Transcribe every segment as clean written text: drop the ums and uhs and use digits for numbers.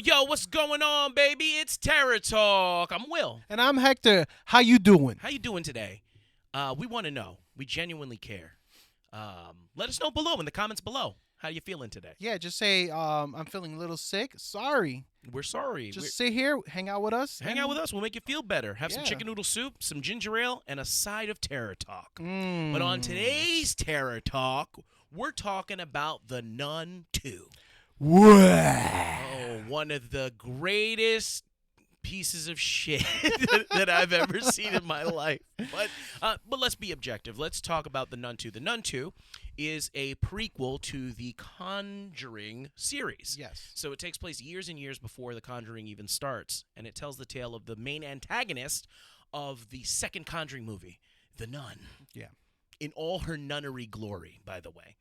Yo, what's going on, baby? It's Terror Talk. I'm Will. And I'm Hector. How you doing? How you doing today? We want to know. We genuinely care. Let us know below in the comments below. How you feeling today? Yeah, just say I'm feeling a little sick. Sorry. We're sorry. Just sit here, hang out with us. Hang out with us. We'll make you feel better. Have some Yeah. chicken noodle soup, some ginger ale, and a side of Terror Talk. Mm. But on today's Terror Talk, we're talking about the Nun 2. Oh, one of the greatest pieces of shit that I've ever seen in my life. But let's be objective. Let's talk about the Nun 2. The Nun 2 is a prequel to the Conjuring series. Yes. So it takes place years and years before the Conjuring even starts, and it tells the tale of the main antagonist of the second Conjuring movie, the Nun. Yeah. In all her nunnery glory, by the way.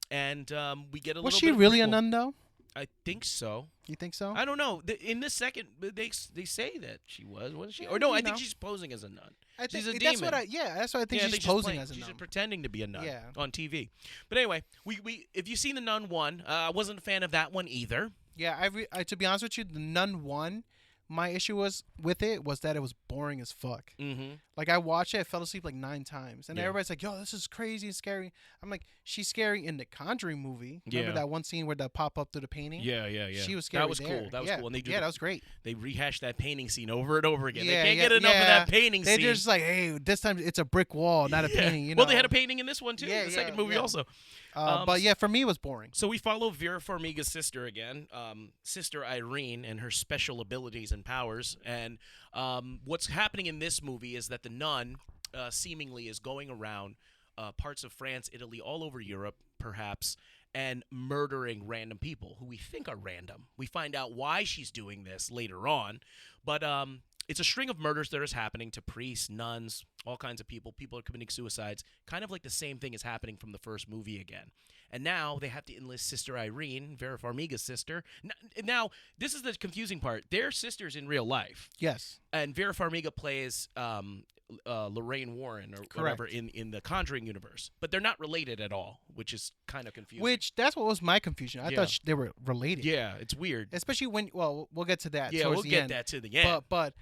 And we get a Was little she bit of really a prequel. nun, though? I think so. You think so? I don't know. In the second, they say that she wasn't she? Or no, I think she's posing as a nun. I think she's a that's demon. that's what I think Yeah, I she's think posing playing, as a she's nun. just pretending to be a nun Yeah. on TV. But anyway, we if you've seen the Nun 1, I wasn't a fan of that one either. Yeah, to be honest with you, the Nun 1, my issue was that it was boring as fuck. Mm-hmm. Like, I watched it, I fell asleep like 9 times. And Yeah. everybody's like, yo, this is crazy and scary. I'm like, she's scary in the Conjuring movie. Yeah. Remember that one scene where they pop up through the painting? Yeah. She was scary That was there. cool. That was Yeah. cool. And that was great. They rehashed that painting scene over and over again. Yeah, they can't yeah, get enough of yeah. that painting They're scene. just like, hey, this time it's a brick wall, not a Yeah. painting. You know? Well, they had a painting in this one too. Yeah, the second yeah, movie yeah. also. But yeah, for me, it was boring. So we follow Vera Farmiga's sister again, Sister Irene, and her special abilities and powers. And what's happening in this movie is that the nun seemingly is going around parts of France, Italy, all over Europe, perhaps, and murdering random people who we think are random. We find out why she's doing this later on. But it's a string of murders that is happening to priests, nuns, all kinds of people. People are committing suicides. Kind of like the same thing is happening from the first movie again. And now they have to enlist Sister Irene, Vera Farmiga's sister. Now, this is the confusing part. They're sisters in real life. Yes. And Vera Farmiga plays Lorraine Warren or whatever in the Conjuring universe. But they're not related at all, which is kind of confusing. That's what was my confusion. I Yeah. thought they were related. Yeah, it's weird. Especially when, well, we'll get to that. Yeah, towards we'll the get end. that to the end. But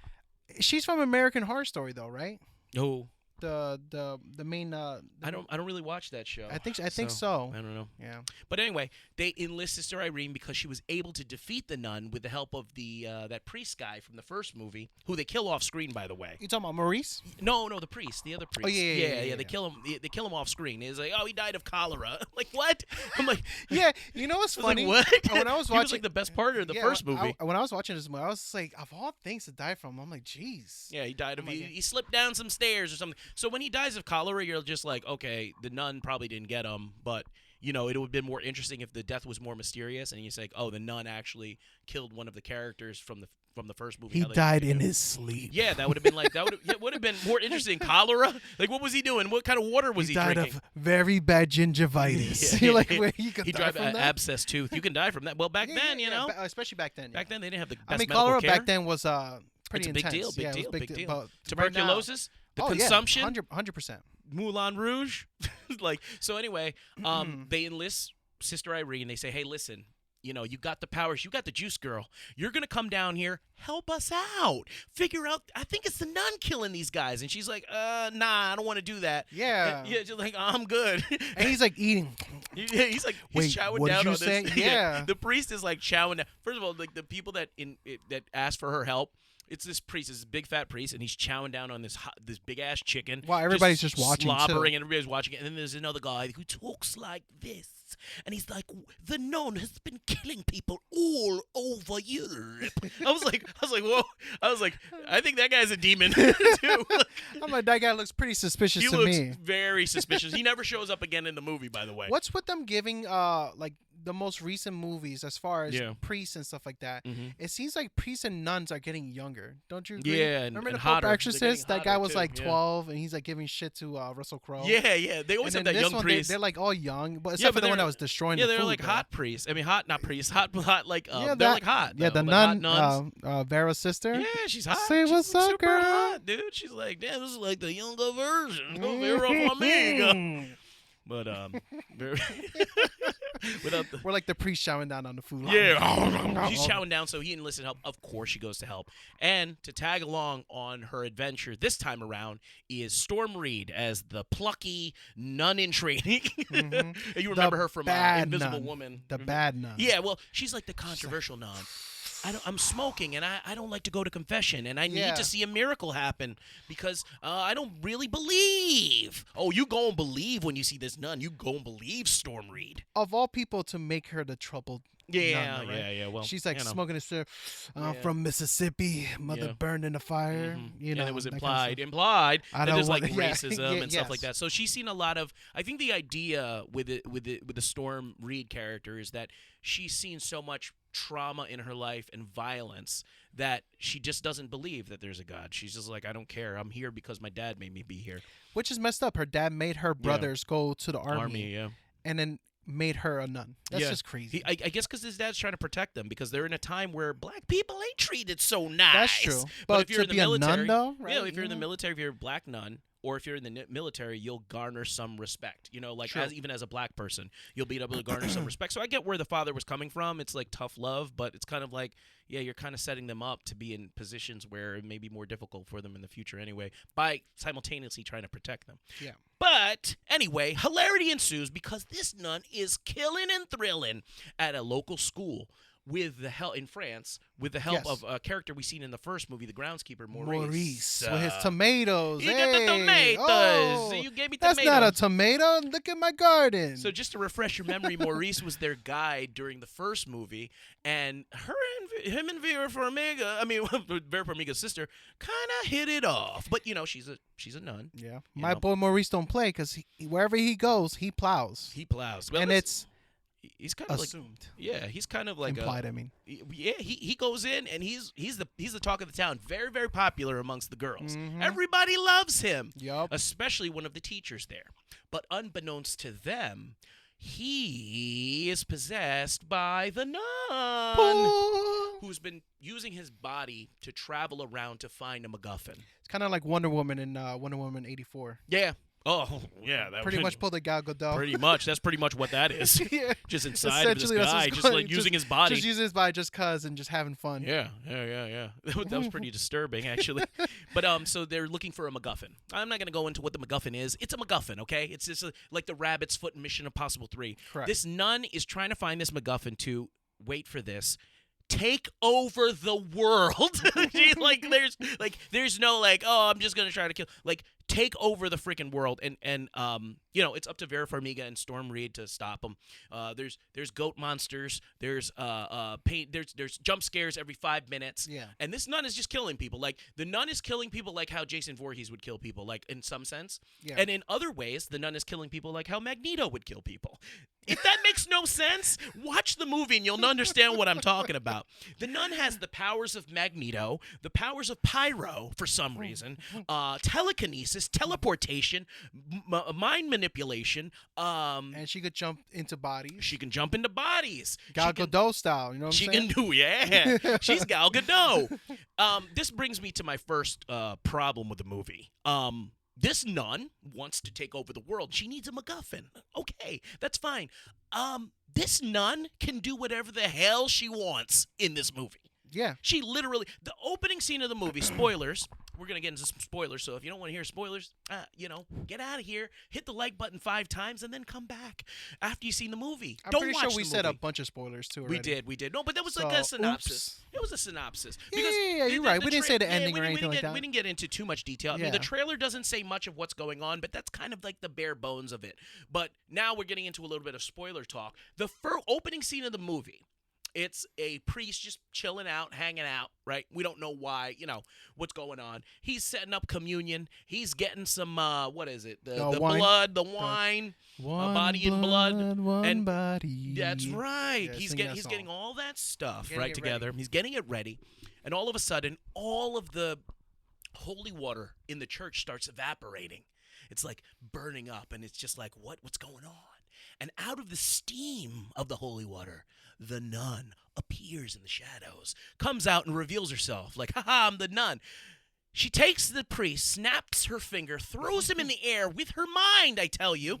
she's from American Horror Story, though, right? No, The main. I don't really watch that show. I think so. I don't know. Yeah. But anyway, they enlist Sister Irene because she was able to defeat the nun with the help of the that priest guy from the first movie, who they kill off screen, by the way. You talking about Maurice? No, the priest, the other priest. Oh, yeah. They kill him. They kill him off screen. He's like, oh, he died of cholera. Like what? I'm like, Yeah. You know what's I was like, funny? what? When I was He watching, was like the best part of the yeah, first movie. when I was watching this movie, I was like, of all things to die from, I'm like, jeez. Yeah, he died of Oh my God. he slipped down some stairs or something. So when he dies of cholera, you're just like, okay, the nun probably didn't get him, but it would have been more interesting if the death was more mysterious, and you say, oh, the nun actually killed one of the characters from the first movie. He How they died did in it. his sleep. Yeah, that would have been like would have been more interesting. Cholera, like what was he doing? What kind of water was he died drinking? of very bad gingivitis. Yeah. Like where you could He die died from of that. abscess tooth. You can die from that. Well, back Yeah, then, yeah, especially back then. back then they didn't have the best I mean, medical cholera care. back then was pretty It's a big intense. deal, big Yeah, it was deal, big big deal. But Tuberculosis, right now, the consumption. 100%. Moulin Rouge. So anyway, they enlist Sister Irene. They say, hey, listen, you got the powers. You got the juice, girl. You're going to come down here, help us out. Figure out, I think it's the nun killing these guys. And she's like, nah, I don't want to do that. Yeah. And, she's like, I'm good. And he's like eating. He's like, Wait, he's chowing what did down you on say? this. Yeah. The priest is like chowing down. First of all, like the people that ask for her help, it's this priest, this big fat priest, and he's chowing down on this big ass chicken. Wow, everybody's just watching, slobbering, too. and everybody's watching it. And then there's another guy who talks like this, and he's like, "The nun has been killing people all over Europe." I was like, whoa. I was like, I think that guy's a demon too. I'm like, that guy looks pretty suspicious He to looks me. very suspicious. He never shows up again in the movie, by the way. What's with them giving like the most recent movies as far as Yeah. priests and stuff like that? Mhm. It seems like priests and nuns are getting younger. Don't you agree? Yeah, and- remember and the hotter. Pope They're Exorcist? getting That guy hotter, was too, like yeah. 12, and he's like giving shit to Russell Crowe. Yeah. They always have And then that this young one, priest. they're like all young, but Yeah, except but for the one they're- that was destroying Yeah, the they're food, like though. hot priests. I mean, not priests, hot like Yeah, they're like hot. Yeah, though, the like hot nun, nuns. Vera's sister. Yeah, she's hot. Say She's what's up, super girl. hot, dude. She's like, damn, this is like the younger version of Vera Farmiga. but very without the We're like the priest showing down on the food. yeah, she's chowing down, so he enlisted help. Of course, she goes to help, and to tag along on her adventure this time around is Storm Reed as the plucky nun in training. Mm-hmm. You remember her from bad Invisible nun. Woman, The bad nun. Yeah, well, she's like the controversial nun. I'm smoking, and I don't like to go to confession, and I need to see a miracle happen because I don't really believe. Oh, you go and believe when you see this nun. You go and believe Storm Reed. Of all people to make her the troubled Yeah, nun, right? yeah. Well, she's like you know. smoking a cigarette from Mississippi, mother burned in the fire. You know, and it was that implied kind of that there's like yeah. racism and stuff like Yes. that. So she's seen a lot of. I think the idea with the Storm Reed character is that she's seen so much trauma in her life and violence that she just doesn't believe that there's a God. She's just like, I don't care. I'm here because my dad made me be here. Which is messed up. Her dad made her brothers go to the army, Yeah. and then made her a nun. That's just crazy. I guess because his dad's trying to protect them because they're in a time where black people ain't treated so nice. That's true. But But if you're to in the be a military, nun, though, right? yeah, if you're in the military, if you're a black nun, or if you're in the military, you'll garner some respect. You know, like True. even as a black person, you'll be able to garner some respect. So I get where the father was coming from. It's like tough love, but it's kind of like, yeah, you're kind of setting them up to be in positions where it may be more difficult for them in the future anyway, by simultaneously trying to protect them. Yeah. But anyway, hilarity ensues because this nun is killing and thrilling at a local school with the help in France, with the help of a character we seen in the first movie, the groundskeeper Maurice. With his tomatoes. He got the Hey! tomatoes. Oh, You gave me that's tomatoes. not a tomato. Look at my garden. So just to refresh your memory, Maurice was their guide during the first movie, and him and Vera Farmiga, Vera Farmiga's sister, kind of hit it off. But you know, she's a nun. yeah, you my know. boy Maurice don't play because wherever he goes, he plows. He plows, well, and it's he's kind of assumed. like, yeah, he's kind of like Implied, I mean. Yeah, he goes in and he's the talk of the town. Very, very popular amongst the girls. Mhm. Everybody loves him. Yup. Especially one of the teachers there. But unbeknownst to them, he is possessed by the nun, who's been using his body to travel around to find a MacGuffin. It's kind of like Wonder Woman in Wonder Woman 84. Yeah. Oh, yeah. That Pretty would- much pulled a Gal Gadot. Pretty much. That's pretty much what that is. Yeah. Just inside of this Essentially, that's guy, what's just going- like using his body. Just using his body just cause and just having fun. Yeah. That was pretty disturbing, actually. But so they're looking for a MacGuffin. I'm not going to go into what the MacGuffin is. It's a MacGuffin, okay? It's just like the Rabbit's Foot in Mission Impossible 3. Correct. This nun is trying to find this MacGuffin to, wait for this, take over the world. She's like, there's no like, oh, I'm just going to try to kill. Like, take over the freaking world, and you know, it's up to Vera Farmiga and Storm Reed to stop them. There's goat monsters. There's there's jump scares every 5 minutes. Yeah. And this nun is just killing people. Like the nun is killing people like how Jason Voorhees would kill people, like in some sense. Yeah. And in other ways, the nun is killing people like how Magneto would kill people. If that makes no sense, watch the movie and you'll understand what I'm talking about. The nun has the powers of Magneto, the powers of Pyro for some reason, telekinesis, teleportation, mind manipulation. And she could jump into bodies. She can jump into bodies. Gal She can- Gadot style, you know what I'm she saying? can do, yeah. She's Gal Gadot. This brings me to my first problem with the movie. This nun wants to take over the world. She needs a MacGuffin. Okay, that's fine. This nun can do whatever the hell she wants in this movie. Yeah. She literally, the opening scene of the movie, spoilers, we're going to get into some spoilers, so if you don't want to hear spoilers, you know, get out of here, hit the like button 5 times, and then come back after you've seen the movie. I'm Don't pretty watch sure the we movie. said a bunch of spoilers too already. We did. No, but that was So, like a synopsis. oops. It was a synopsis. Yeah, Because you're right. We didn't say the ending or anything like that. We didn't get into too much detail. I mean, Yeah. the trailer doesn't say much of what's going on, but that's kind of like the bare bones of it. But now we're getting into a little bit of spoiler talk. The opening scene of the movie, it's a priest just chilling out, hanging out, right? We don't know why, you know, what's going on. He's setting up communion. He's getting some, what is it? The wine. blood, the wine. One body and blood, one and body. That's right. Yeah, he's sing that he's song. getting all that stuff Getting right it together. ready. He's getting it ready, and all of a sudden, all of the holy water in the church starts evaporating. It's like burning up, and it's just like, what's going on? And out of the steam of the holy water, the nun appears in the shadows, comes out and reveals herself, like, haha, I'm the nun. She takes the priest, snaps her finger, throws him in the air with her mind, I tell you,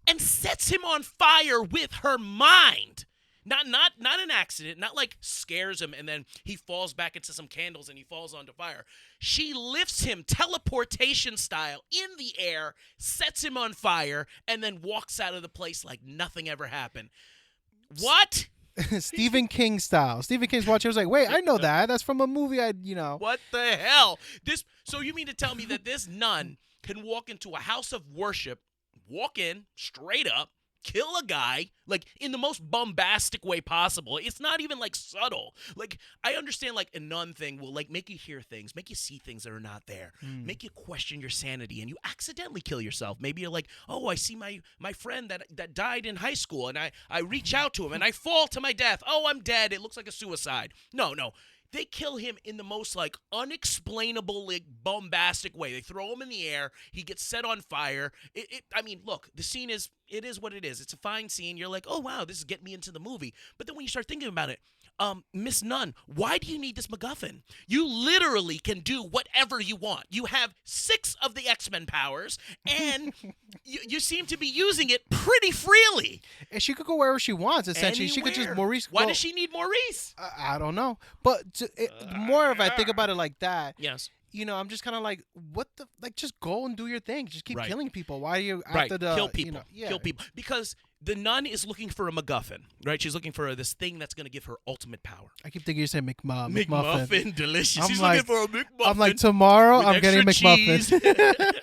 and sets him on fire with her mind. Not an accident, not like scares him and then he falls back into some candles and he falls onto fire. She lifts him teleportation style in the air, sets him on fire, and then walks out of the place like nothing ever happened. What? Stephen King style. Stephen King's watching. I was like, wait, I know that. That's from a movie. What the hell? So you mean to tell me that this nun can walk into a house of worship, walk in straight up, kill a guy, like, in the most bombastic way possible. It's not even, like, subtle. Like, I understand, like, a nun thing will, like, make you hear things, make you see things that are not there, make you question your sanity, and you accidentally kill yourself. Maybe you're like, oh, I see my friend that died in high school, and I reach out to him, and I fall to my death. Oh, I'm dead. It looks like a suicide. No. They kill him in the most, like, unexplainable, like, bombastic way. They throw him in the air. He gets set on fire. I mean, look, the scene is what it is. It's a fine scene. You're like, oh, wow, this is getting me into the movie. But then when you start thinking about it, Miss Nun, why do you need this MacGuffin? You literally can do whatever you want. You have 6 of the X-Men powers, and you seem to be using it pretty freely. And she could go wherever she wants, essentially. Anywhere. She could just Maurice. Why does she need Maurice? I don't know. But the more if I think about it like that, yes. I'm just kind of like, what the, like, just go and do your thing. Just keep Right. killing people. Why are you Right. after the Kill people. Yeah. Kill people. Because the nun is looking for a MacGuffin, right? She's looking for this thing that's going to give her ultimate power. I keep thinking you're saying McMuffin. McMuffin, delicious. I'm She's like- looking for a McMuffin. I'm like, tomorrow with I'm getting extra McMuffin.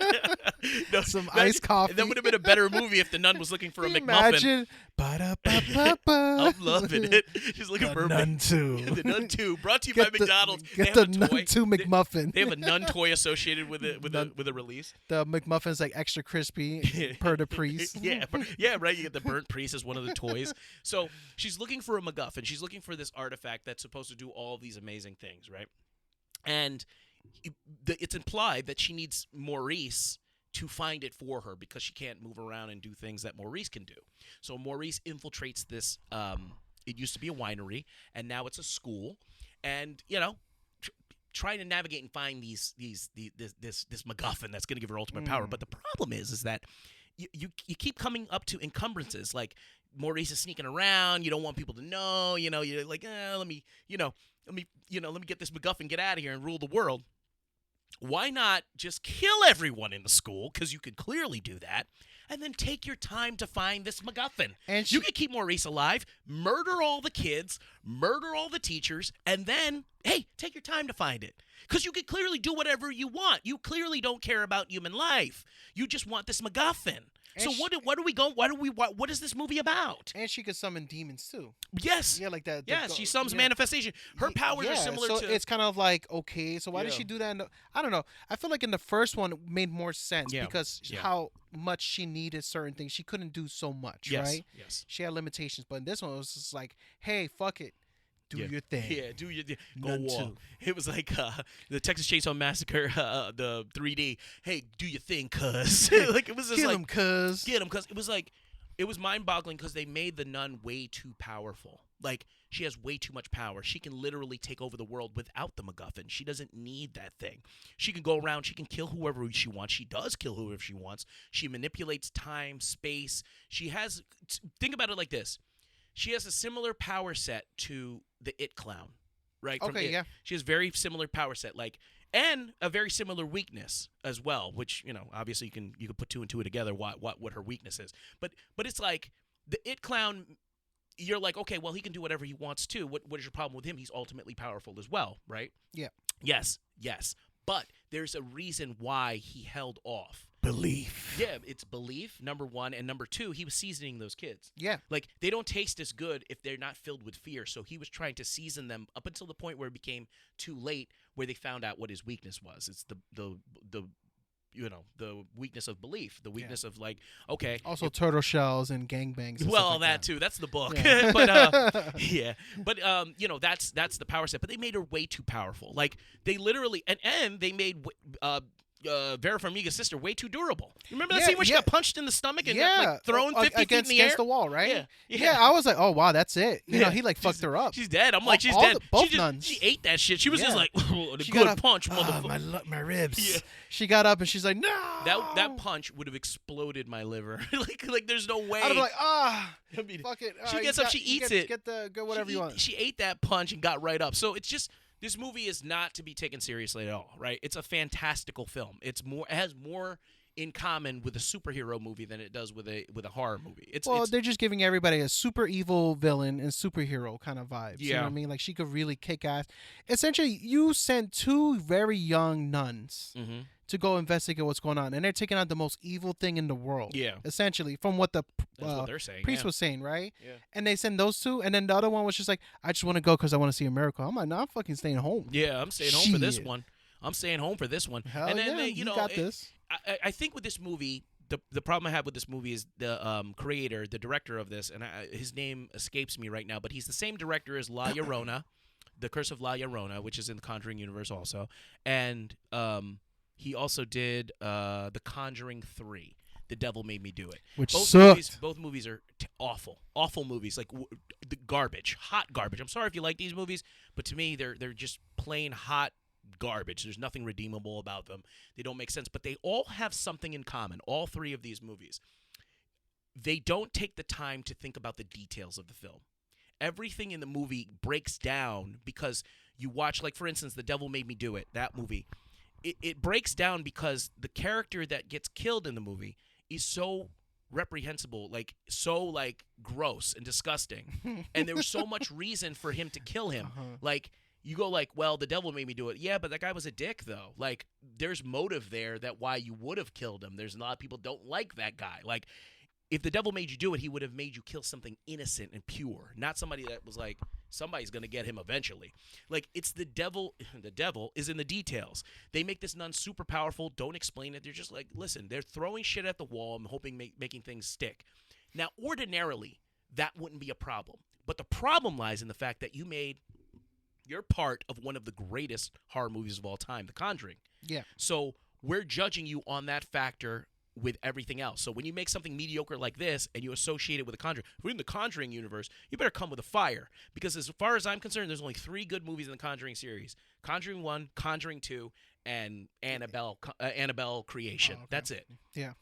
No, Some iced coffee. That would have been a better movie if the nun was looking for a Can you McMuffin. Imagine. Ba-da-ba-ba-ba. I'm loving it. She's looking for The a Nun 2. The Nun 2, brought to you Get by the- McDonald's. Get They the have a toy. Nun 2 McMuffin. They have a nun toy associated with it with Nun- a release. The McMuffin's like extra crispy per the priest. Yeah, right. You get the burnt priest as one of the toys. So she's looking for a MacGuffin. She's looking for this artifact that's supposed to do all these amazing things, right? And it's implied that she needs Maurice to find it for her because she can't move around and do things that Maurice can do. So Maurice infiltrates this. It used to be a winery, and now it's a school. And trying to navigate and find this MacGuffin that's going to give her ultimate power. But the problem is that you keep coming up to encumbrances. Like, Maurice is sneaking around. You don't want people to know. You're like, let me get this MacGuffin, get out of here, and rule the world. Why not just kill everyone in the school? Because you could clearly do that. And then take your time to find this MacGuffin. And You could keep Maurice alive, murder all the kids, murder all the teachers, and then, hey, take your time to find it. Because you could clearly do whatever you want. You clearly don't care about human life. You just want this MacGuffin. So what is this movie about? And she could summon demons too. Yes. Yeah, like that. Yes, she summons manifestation. Her powers are similar so to... it's kind of like, okay, so why did Yeah. she do that? I don't know. I feel like in the first one it made more sense Yeah, because yeah. how much she needed certain things. She couldn't do so much, Yes, right? yes. She had limitations. But in this one, it was just like, hey, fuck it. Do Yeah. your thing. Yeah, do your thing. Go None wall. too. It was like the Texas Chainsaw Massacre, the 3D. Hey, do your thing, cuz. Like, it was just Kill like... him, cuz. Get him, because it was like... It was mind-boggling because they made the nun way too powerful. Like, she has way too much power. She can literally take over the world without the MacGuffin. She doesn't need that thing. She can go around. She can kill whoever she wants. She does kill whoever she wants. She manipulates time, space. She has... Think about it like this. She has a similar power set to the It Clown, right? From Okay, It. yeah. She has very similar power set, like... And a very similar weakness as well, which, obviously you can put two and two together what her weakness is. But it's like the It Clown, you're like, okay, well, he can do whatever he wants to. What is your problem with him? He's ultimately powerful as well, right? Yeah. Yes. But there's a reason why he held off. Belief. Yeah, it's belief, number one. And number two, he was seasoning those kids. Yeah. Like, they don't taste as good if they're not filled with fear. So he was trying to season them up until the point where it became too late, where they found out what his weakness was. It's the weakness of belief, the weakness of, like, okay. Also, turtle shells and gangbangs. And Well, stuff like that too. That's the book. Yeah. But yeah. But that's the power set. But they made her way too powerful. Like, they literally and they made Vera Farmiga's sister way too durable. You remember that Yeah, scene where she yeah. got punched in the stomach and got Yeah, like thrown 50 feet in the air? against the wall, right? Yeah, Yeah, I was like, oh wow, that's it. You know, he like fucked she's, her up. She's dead. I'm like, she's all dead. both she nuns. She ate that shit. She was just Yeah. like, oh, the She got good up, punch, "Ah, motherfucker. my ribs. Yeah. She got up and she's like, no. That punch would have exploded my liver. like there's no way. I'd be like, I mean, fuck it. she gets up, she eats it. Get whatever you want. She ate that punch and got right up. So it's just this movie is not to be taken seriously at all, right? It's a fantastical film. It has more in common with a superhero movie than it does with a horror movie. They're just giving everybody a super evil villain and superhero kind of vibes. You know what I mean? Like she could really kick ass. Essentially, you sent two very young nuns to go investigate what's going on, and they're taking out the most evil thing in the world. Yeah. Essentially, from what the That's what they're saying. priest was saying, right? Yeah. And they send those two, and then the other one was just like, I just want to go because I want to see a miracle. I'm like, no, I'm fucking staying home. Yeah, I'm staying home for this Shit. one. I'm staying home for this one. Hell and then yeah, they, you know, got this. I think with this movie, the problem I have with this movie is the creator, the director of this, and his name escapes me right now, but he's the same director as La Llorona, The Curse of La Llorona, which is in the Conjuring universe also, and he also did The Conjuring 3. The Devil Made Me Do It. Which both sucked. both movies are awful movies, like the garbage, hot garbage. I'm sorry if you like these movies, but to me they're just plain hot garbage. There's nothing redeemable about them. They don't make sense, but they all have something in common. All three of these movies. They don't take the time to think about the details of the film. Everything in the movie breaks down because you watch, like for instance, The Devil Made Me Do It, that movie. It breaks down because the character that gets killed in the movie is so reprehensible, like so like gross and disgusting, and there was so much reason for him to kill him. Like you go like, well, the devil made me do it. Yeah, but that guy was a dick though. Like there's motive there that why you would have killed him. There's a lot of people don't like that guy. Like if the devil made you do it, he would have made you kill something innocent and pure, not somebody that was like, somebody's going to get him eventually. Like, it's the devil. The devil is in the details. They make this nun super powerful. Don't explain it. They're just like, listen, they're throwing shit at the wall and hoping making things stick. Now, ordinarily, that wouldn't be a problem. But the problem lies in the fact that you're part of one of the greatest horror movies of all time, The Conjuring. Yeah. So we're judging you on that factor with everything else. So when you make something mediocre like this and you associate it with The Conjuring, if we're in the Conjuring universe, you better come with a fire. Because as far as I'm concerned, there's only 3 good movies in the Conjuring series. Conjuring 1, Conjuring 2, and Annabelle Creation. Oh, okay. That's it. Yeah.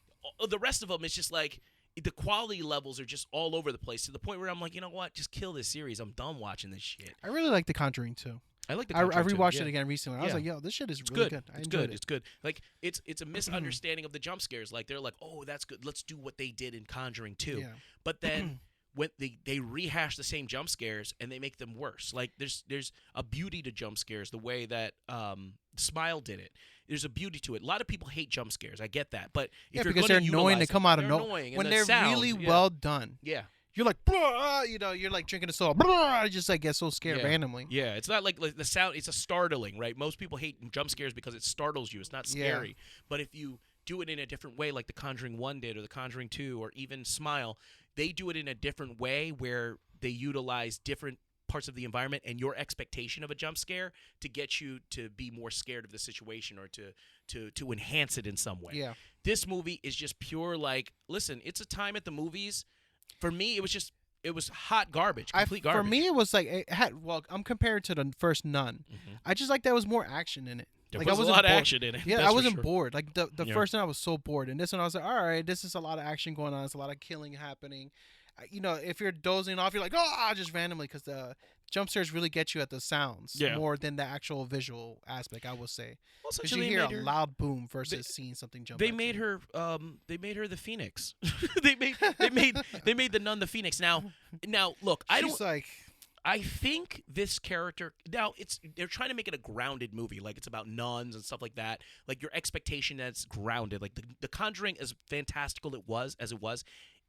The rest of them is just like, the quality levels are just all over the place to the point where I'm like, you know what? Just kill this series. I'm done watching this shit. I really like The Conjuring too. I like the I Conjuring too, rewatched yeah. it again recently. I was like, yo, this shit is It's really good. good. I It's enjoyed good. it. It's good. Like it's a misunderstanding of the jump scares. Like they're like, oh, that's good. Let's do what they did in Conjuring 2. Yeah. But then when they rehash the same jump scares and they make them worse. Like there's a beauty to jump scares the way that Smile did it. There's a beauty to it. A lot of people hate jump scares. I get that. But if you're because gonna they're annoying. They utilize come out of they're nowhere annoying, and when the they're sound, really yeah. well done. Yeah. You're like, you're like drinking a soda. Just like get so scared Yeah. randomly. Yeah, it's not like the sound. It's a startling, right? Most people hate jump scares because it startles you. It's not scary. But if you do it in a different way, like The Conjuring 1 did, or The Conjuring 2, or even Smile, they do it in a different way where they utilize different parts of the environment and your expectation of a jump scare to get you to be more scared of the situation or to enhance it in some way. Yeah. This movie is just pure like, listen, it's a time at the movies. For me, it was hot garbage, complete garbage. For me, it was like it had. Well, I'm compared to the first Nun. I just like there was more action in it. There Like was I wasn't a lot of bored. action in it. Yeah, that's I for wasn't sure. bored. Like the Yeah. first one, I was so bored, and this one, I was like, all right, this is a lot of action going on. It's a lot of killing happening. You know, if you're dozing off, you're like, oh, just randomly, because the jump scares really get you at the sounds more than the actual visual aspect. I would say, Well, because essentially you they hear made a her- loud boom versus seeing something jump. They at made you. her. They made her the Phoenix. they made the nun the Phoenix. Now, look, She's like, I think this character now they're trying to make it a grounded movie, like it's about nuns and stuff like that. Like your expectation that it's grounded. Like the Conjuring, as fantastical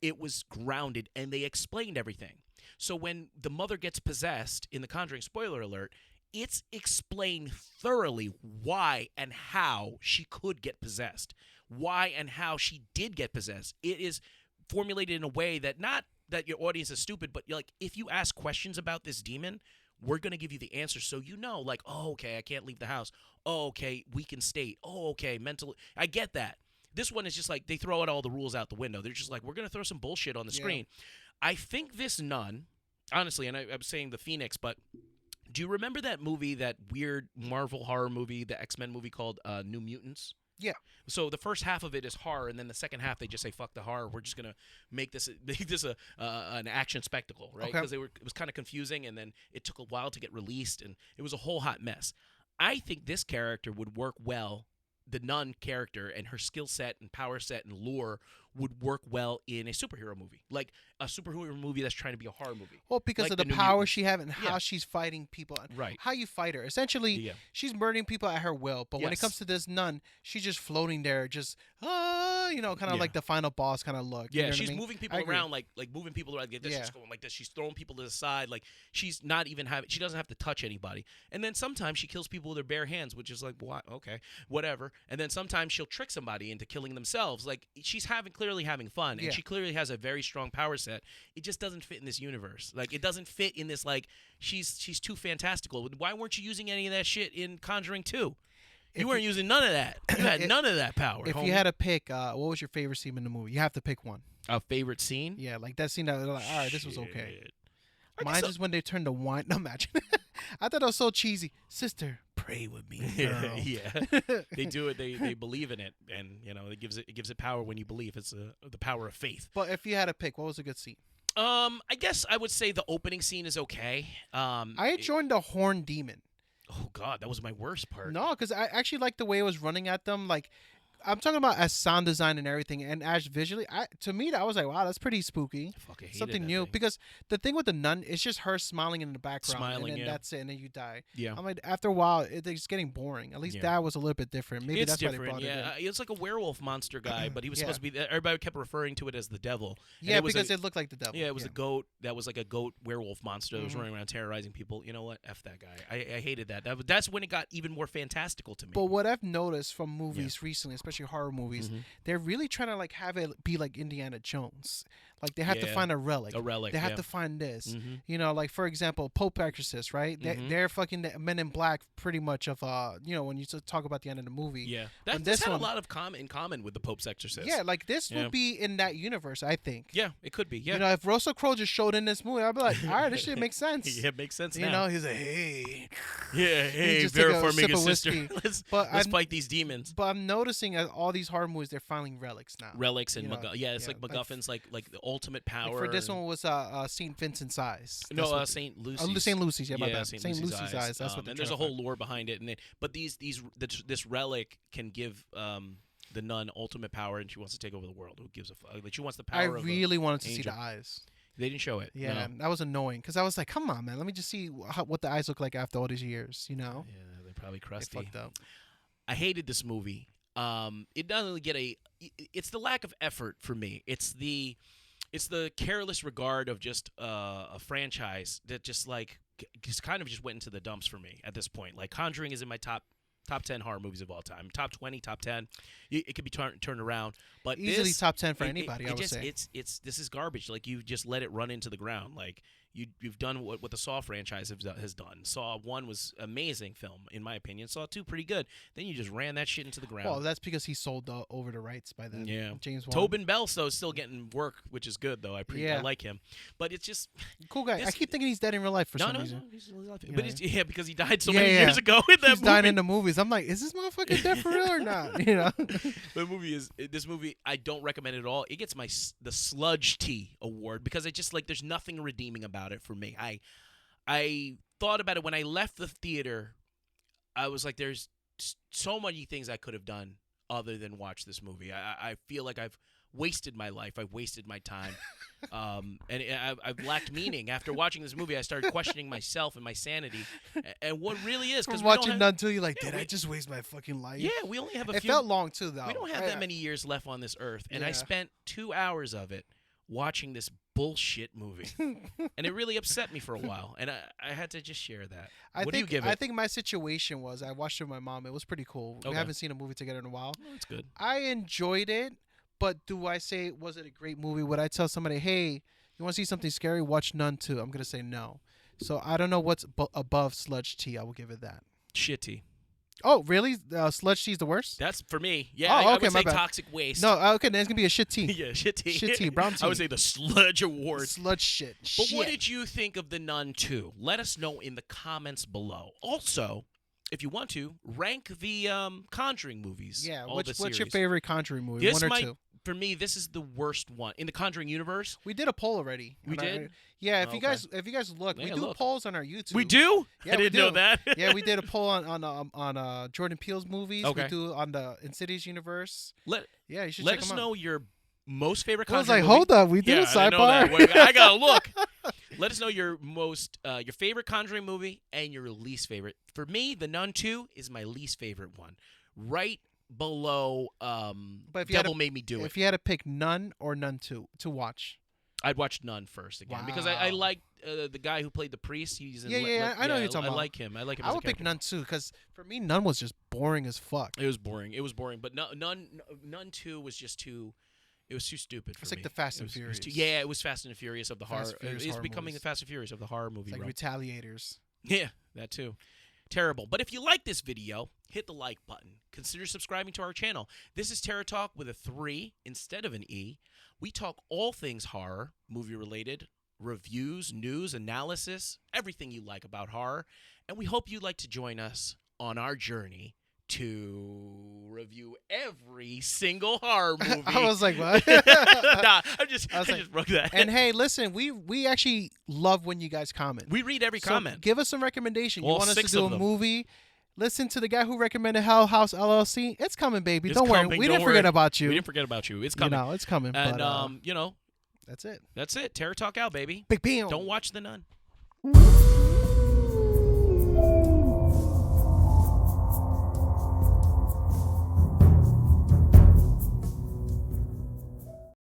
it was grounded and they explained everything. So when the mother gets possessed in The Conjuring, spoiler alert, it's explained thoroughly why and how she could get possessed, why and how she did get possessed. It is formulated in a way that not that your audience is stupid, but you're like, if you ask questions about this demon, we're going to give you the answer so you know, like, oh, okay, I can't leave the house. Oh, okay, weakened state. Oh, okay, mental. I get that. This one is just like they throw out all the rules out the window. They're just like, we're going to throw some bullshit on the screen. I think this nun, honestly, and I'm saying the Phoenix, but do you remember that movie, that weird Marvel horror movie, the X-Men movie called New Mutants? Yeah. So the first half of it is horror, and then the second half they just say fuck the horror. We're just gonna make this an action spectacle, right? Because it was kind of confusing, and then it took a while to get released, and it was a whole hot mess. I think this character would work well. The nun character and her skill set and power set and lore would work well in a superhero movie, like a superhero movie that's trying to be a horror movie. Well, because like of the power she has and how she's fighting people, right? How you fight her. Essentially, she's murdering people at her will. But when it comes to this nun, she's just floating there, just kind of like the final boss kind of look. Yeah, you know she's what I mean? moving people around, like moving people around. Like this, she's going like this. She's throwing people to the side. Like she's not even having. She doesn't have to touch anybody. And then sometimes she kills people with her bare hands, which is like, what? Okay, whatever. And then sometimes she'll trick somebody into killing themselves. Like she's clearly having fun. And she clearly has a very strong power set. It just doesn't fit in this universe. Like it doesn't fit in this. Like she's too fantastical. Why weren't you using any of that shit in Conjuring 2? You weren't using none of that. You had none of that power. If you had to pick, what was your favorite scene in the movie? You have to pick one. A favorite scene? Yeah, like that scene that was like, all right, this was okay. Mine is when they turned the wine. No, imagine. I thought it was so cheesy. Sister, pray with me, girl. Yeah, they do it. They believe in it, and it gives it power when you believe. It's the power of faith. But if you had to pick, what was a good scene? I guess I would say the opening scene is okay. I enjoyed the horn demon. Oh God, that was my worst part. No, because I actually liked the way it was running at them. Like, I'm talking about as sound design and everything, and as visually, to me, I was like, wow, that's pretty spooky. Something new. Because the thing with the nun, it's just her smiling in the background, and then that's it, and then you die. Yeah. I'm like, after a while, it's getting boring. At least that was a little bit different. Maybe that's different. Why they brought it in. It's like a werewolf monster guy, but he was supposed to be. Everybody kept referring to it as the devil. Yeah, because it looked like the devil. Yeah, it was a goat. That was like a goat werewolf monster that was running around terrorizing people. You know what? F that guy. I hated that. That's when it got even more fantastical to me. But what I've noticed from movies recently, especially horror movies, they're really trying to like have it be like Indiana Jones. Like they have to find a relic. They have to find this. Like for example, Pope Exorcist, right? They're fucking the Men in Black, pretty much of when you talk about the end of the movie. Yeah, this had a lot of in common with the Pope's Exorcist. Yeah, like this would be in that universe, I think. Yeah, it could be. Yeah, if Russell Crowe just showed in this movie, I'd be like, all right, this shit makes sense. Yeah, it makes sense now. He's like, hey, hey, Vera Farmiga's sister, let's fight these demons. But I'm noticing at all these horror movies, they're finding relics now. Relics and it's like MacGuffins, like the ultimate power. Like for this one was St. Vincent's Eyes. No, St. Lucy's. St. Lucy's, my bad. St. Lucy's Eyes. That's what. And there's a whole lore behind it, but this relic can give the nun ultimate power, and she wants to take over the world. Who gives a fuck? Like she wants the power. I really wanted to see the eyes. They didn't show it. Yeah, that was annoying because I was like, "Come on, man, let me just see what the eyes look like after all these years." Yeah, they're probably crusty. They fucked up. I hated this movie. It doesn't really get it's the lack of effort for me. It's the careless regard of just a franchise that just kind of just went into the dumps for me at this point. Like Conjuring is in my top 10 horror movies of all time. Top 20, top 10. It could be turned around, but easily top 10 for anybody. I would say this is garbage. Like you just let it run into the ground. Like you've done what the Saw franchise has done. Saw 1 was amazing film in my opinion. Saw 2 pretty good. Then you just ran that shit into the ground. Well, that's because he sold over the rights by then. Yeah, James Wan. Tobin Bell though is still getting work, which is good though. I like him, but it's just cool guy. I keep thinking he's dead in real life for some reason. No, he's alive. But because he died so many years ago in that he's movie. Dying in the movies. I'm like, is this motherfucker dead for real or not? This movie I don't recommend it at all. It gets the Sludge Tea award because it's just like there's nothing redeeming about it for me. I thought about it when I left the theater. I was like, there's so many things I could have done other than watch this movie. I feel like I've wasted my life. I've wasted my time. And I've lacked meaning. After watching this movie, I started questioning myself and my sanity. And what really is. Because watching Nun 2, you're like, did I just waste my fucking life? Yeah, we only have It felt long, too, though. We don't have that many years left on this earth. And I spent 2 hours of it watching this bullshit movie. And it really upset me for a while. And I had to just share that. What do you give it? I think my situation was I watched it with my mom. It was pretty cool. We haven't seen a movie together in a while. Oh, that's good. I enjoyed it. But do I say, was it a great movie? Would I tell somebody, hey, you want to see something scary? Watch Nun 2. I'm going to say no. So I don't know what's above Sludge Tea. I will give it that. Shitty. Oh, really? Sludge Tea is the worst? That's for me. Yeah, Oh, I okay, would my say bad. toxic waste. No, okay, then it's going to be a shit tea. Yeah, shit tea. Shit tea, brown tea. I would say the Sludge Awards. Sludge shit. But what did you think of The Nun 2? Let us know in the comments below. Also, if you want to, rank the Conjuring movies. Yeah, all what's the your series. favorite Conjuring movie? This One or might, two? For me, this is the worst one in the Conjuring universe. We did a poll already. We did? Yeah, Oh, if you guys look, we Yeah, do look. polls on our YouTube. We do? Yeah, I we didn't know do. that. Yeah, we did a poll on Jordan Peele's movies. Okay. We do on the Insidious universe. Yeah, you should Let check us them out. know your most favorite I was Conjuring like, movie. hold up, we did a I didn't know that. sidebar. Wait, I gotta look. Let us know your your favorite Conjuring movie and your least favorite. For me, The Nun 2 is my least favorite one. Right below But if you had Devil to- Made Me Do It. If you had to pick Nun or Nun 2 to watch. I'd watch Nun first again because I Wow. like the guy who played the priest. He's in I know who you're talking I about. like him. I like him. I as a would pick character. Nun 2 because for me, Nun was just boring as fuck. It was boring. It was boring. But Nun 2 was just too. It was too stupid for It's me. like the Fast and It was Furious. yeah, it was Fast and Furious of the Fast horror. and Furious It's horror becoming movies. the Fast and Furious of the horror movie. It's like realm. Retaliators. Yeah, that too. Terrible. But if you like this video, hit the like button. Consider subscribing to our channel. This is Terror Talk with a 3 instead of an E. We talk all things horror, movie related, reviews, news, analysis, everything you like about horror. And we hope you'd like to join us on our journey to review every single horror movie. I was like, what? nah, I just broke that. And hey, listen, we actually love when you guys comment. We read every So comment. give us some recommendation. You All want us to 6 do of a them. movie? Listen to the guy who recommended Hell House LLC. It's coming, baby. It's Don't worry. coming, We don't didn't forget worry. about you. We didn't forget about you. It's coming. You know, it's coming. And but, you know, that's it. that's it. Terror Talk out, baby. Big bam. Don't watch The Nun.